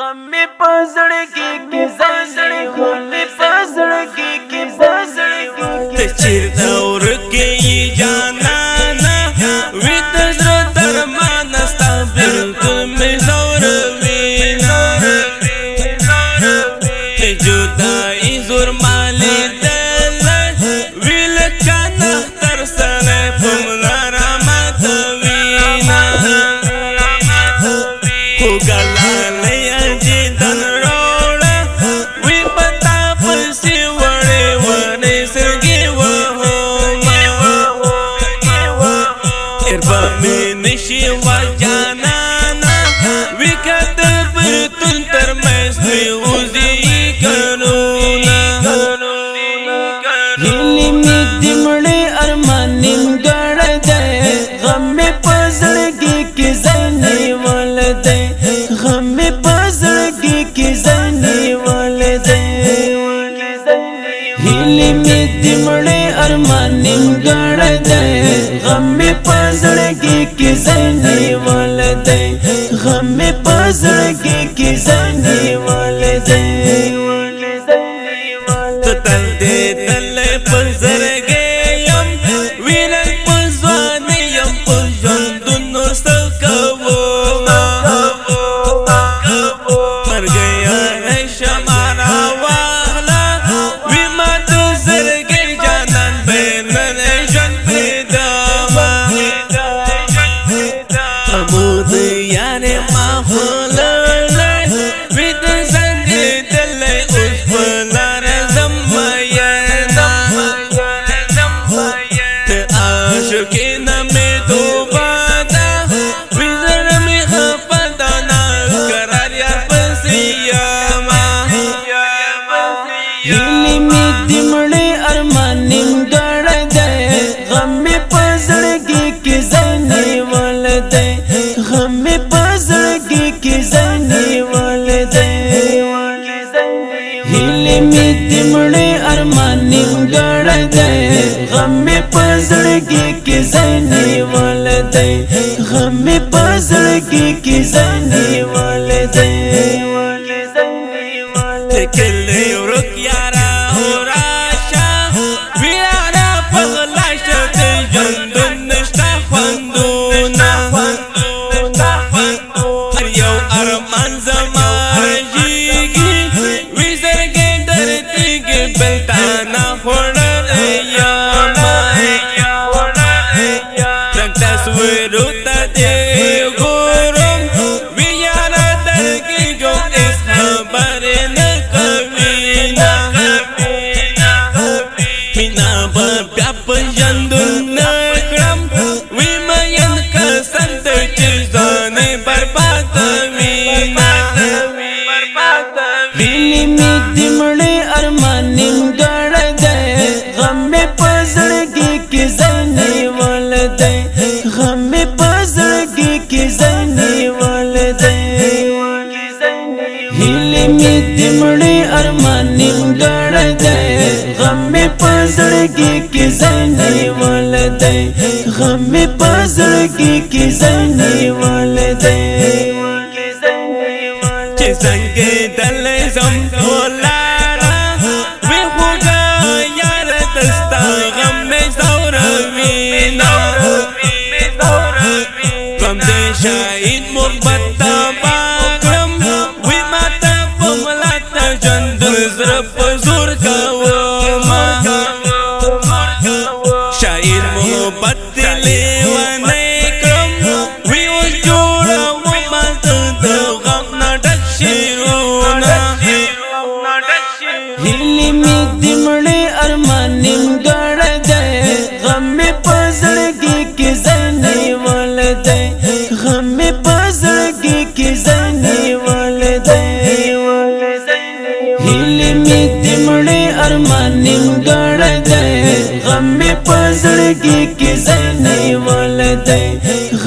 غم میں پزړګي کې زړګي غم میں پزړګي کې زړګي ته چیرته ورکې جانانا وې د زړه درمان ستا بالکل مې زوروي ته جدایي زور مالې دل ویل کنه تر سره پملا راماتوي خو ګلالې اجدن روړه وی پتا پسې وړې ونې سرګې اربا میں نشی وجانانا وکتر برتن ترمستی غزی کرونا هیلی می دمڑے ارمان نمگڑ دے غم میں پزړګي کې زنی ول دے غم میں پزړګي کې زنی ول دے هیلی می دمڑے ارمان نمگڑ دے غم میں پزړګي کې زنی ول دے غم میں پزړګي کې زنی ول دے تل دے تل پزرگے یم ویلن پزوانی یم پزوندنو سکوو مر گیا ہے شمارا واغلا وی مات زرگے جانان بینن جن پیداما امود یار ماحول وی دزنگ دل اس پلار عاشقین میں دوبادا وزر میں خفدانا قرار یا پسیاما هیلی می دمڑے ارمان نمگڑ دے غم میں پزړګي کې زنی ول دے غم میں پزړګي کې زنی ول دے هیلی می دمڑے ارمان نمگڑ دے غم میں پزړګي کې زنی ول دے غم میں پزړګي کې زنی ول دے کلی ورک یارا ہو راشا ویارا پغلاشا تے جندن نشتا خوندونا ہر یو ارمان زماجیگی ویزرگے درتیگی بلتانا خوڑر ایاما رنگ تصویرو تا دے گورم ویارا درگی جو اس خبر هیلی می دمڑے ارمان نمگڑ دے غم میں پزړګي کې زنی ول دے غم میں پزړګي کې زنی ول دے هیلی می دمڑے ارمان نمگڑ دے غم میں پزړګي کې زنی ول دے غم میں پزړګي کې زنی ول دے سنگے دل زم کولارا وی خوگا یار دستا غم میں زوروینا غم دے شاید محبت باغرم وی ماتا پملاتا جند زرب زور کواما شاید محبت لیوانے کرم وی اس جوڑا ومالتا غم نڈک هیلی می دمڑے ارمان نمگڑ دے غم میں پزړګي کې زنی ول دے غم میں پزړګي کې زنی ول دے هیلی می دمڑے ارمان نمگڑ دے غم میں پزړګي کې زنی ول دے